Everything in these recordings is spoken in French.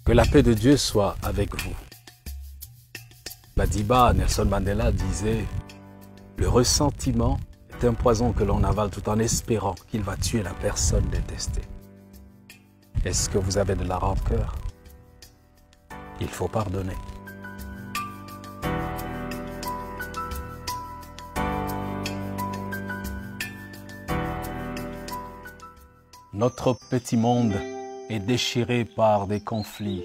Que la paix de Dieu soit avec vous. Madiba, Nelson Mandela disait « Le ressentiment est un poison que l'on avale tout en espérant qu'il va tuer la personne détestée. » Est-ce que vous avez de la rancœur? Il faut pardonner. Notre petit monde est déchiré par des conflits,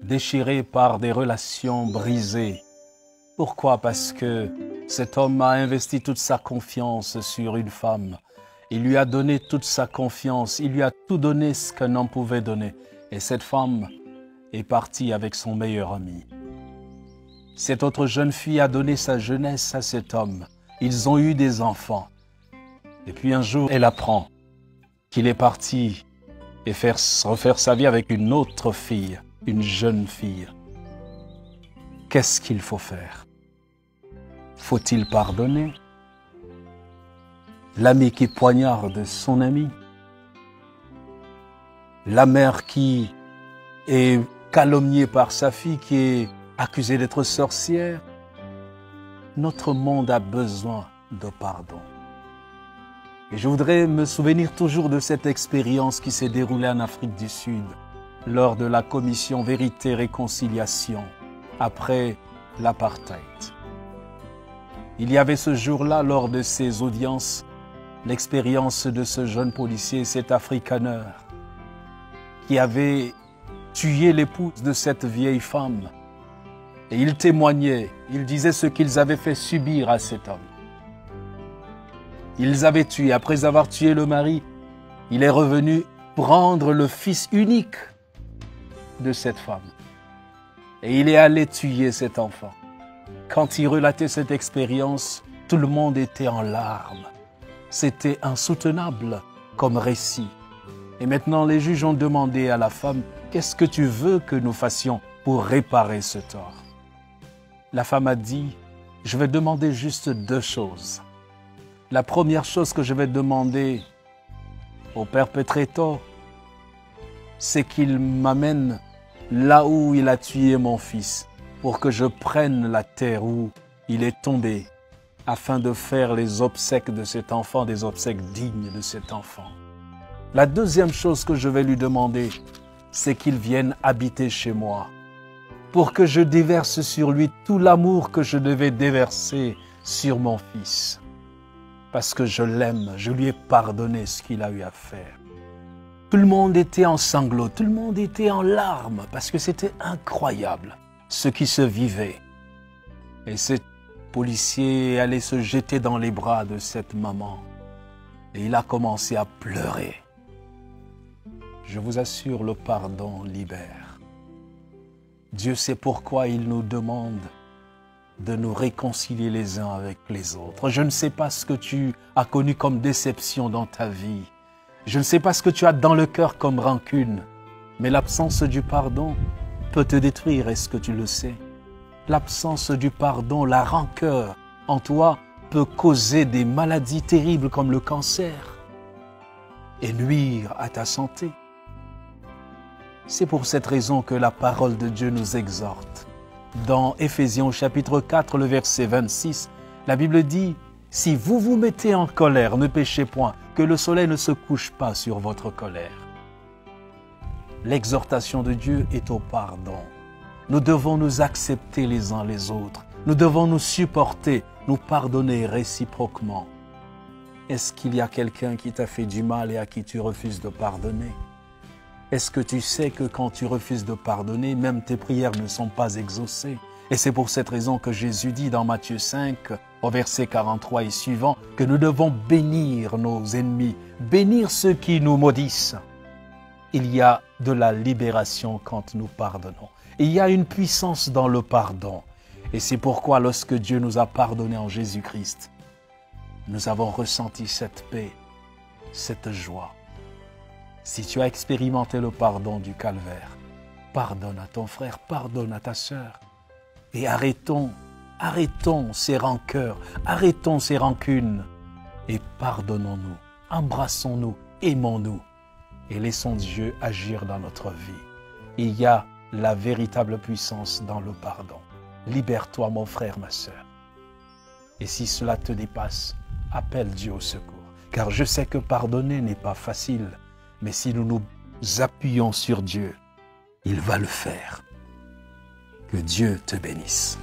déchiré par des relations brisées. Pourquoi? Parce que cet homme a investi toute sa confiance sur une femme. Il lui a donné toute sa confiance, il lui a tout donné ce qu'un homme pouvait donner. Et cette femme est partie avec son meilleur ami. Cette autre jeune fille a donné sa jeunesse à cet homme. Ils ont eu des enfants. Et puis un jour, elle apprend qu'il est parti et refaire sa vie avec une autre fille, une jeune fille. Qu'est-ce qu'il faut faire? Faut-il pardonner? L'ami qui poignarde son ami? La mère qui est calomniée par sa fille, qui est accusée d'être sorcière? Notre monde a besoin de pardon. Et je voudrais me souvenir toujours de cette expérience qui s'est déroulée en Afrique du Sud lors de la commission Vérité-Réconciliation après l'apartheid. Il y avait ce jour-là, lors de ces audiences, l'expérience de ce jeune policier, cet africaneur, qui avait tué l'épouse de cette vieille femme. Et il témoignait, il disait ce qu'ils avaient fait subir à cet homme. Ils avaient tué, après avoir tué le mari, il est revenu prendre le fils unique de cette femme. Et il est allé tuer cet enfant. Quand il relatait cette expérience, tout le monde était en larmes. C'était insoutenable comme récit. Et maintenant, les juges ont demandé à la femme, « Qu'est-ce que tu veux que nous fassions pour réparer ce tort ?» La femme a dit, « Je vais demander juste deux choses. La première chose que je vais demander au perpétrateur, c'est qu'il m'amène là où il a tué mon fils, pour que je prenne la terre où il est tombé, afin de faire les obsèques de cet enfant, des obsèques dignes de cet enfant. La deuxième chose que je vais lui demander, c'est qu'il vienne habiter chez moi, pour que je déverse sur lui tout l'amour que je devais déverser sur mon fils. Parce que je l'aime, je lui ai pardonné ce qu'il a eu à faire. » Tout le monde était en sanglots, tout le monde était en larmes, parce que c'était incroyable ce qui se vivait. Et ce policier allait se jeter dans les bras de cette maman. Et il a commencé à pleurer. Je vous assure, le pardon libère. Dieu sait pourquoi il nous demande de nous réconcilier les uns avec les autres. Je ne sais pas ce que tu as connu comme déception dans ta vie. Je ne sais pas ce que tu as dans le cœur comme rancune. Mais l'absence du pardon peut te détruire, est-ce que tu le sais? L'absence du pardon, la rancœur en toi peut causer des maladies terribles comme le cancer et nuire à ta santé. C'est pour cette raison que la parole de Dieu nous exhorte. Dans Éphésiens au chapitre 4, le verset 26, la Bible dit « Si vous vous mettez en colère, ne péchez point, que le soleil ne se couche pas sur votre colère. » L'exhortation de Dieu est au pardon. Nous devons nous accepter les uns les autres. Nous devons nous supporter, nous pardonner réciproquement. Est-ce qu'il y a quelqu'un qui t'a fait du mal et à qui tu refuses de pardonner? Est-ce que tu sais que quand tu refuses de pardonner, même tes prières ne sont pas exaucées? Et c'est pour cette raison que Jésus dit dans Matthieu 5, au verset 43 et suivant, que nous devons bénir nos ennemis, bénir ceux qui nous maudissent. Il y a de la libération quand nous pardonnons. Il y a une puissance dans le pardon. Et c'est pourquoi lorsque Dieu nous a pardonné en Jésus-Christ, nous avons ressenti cette paix, cette joie. Si tu as expérimenté le pardon du calvaire, pardonne à ton frère, pardonne à ta sœur. Et arrêtons ces rancœurs, arrêtons ces rancunes et pardonnons-nous, embrassons-nous, aimons-nous et laissons Dieu agir dans notre vie. Il y a la véritable puissance dans le pardon. Libère-toi, mon frère, ma sœur. Et si cela te dépasse, appelle Dieu au secours. Car je sais que pardonner n'est pas facile, mais si nous nous appuyons sur Dieu, il va le faire. Que Dieu te bénisse.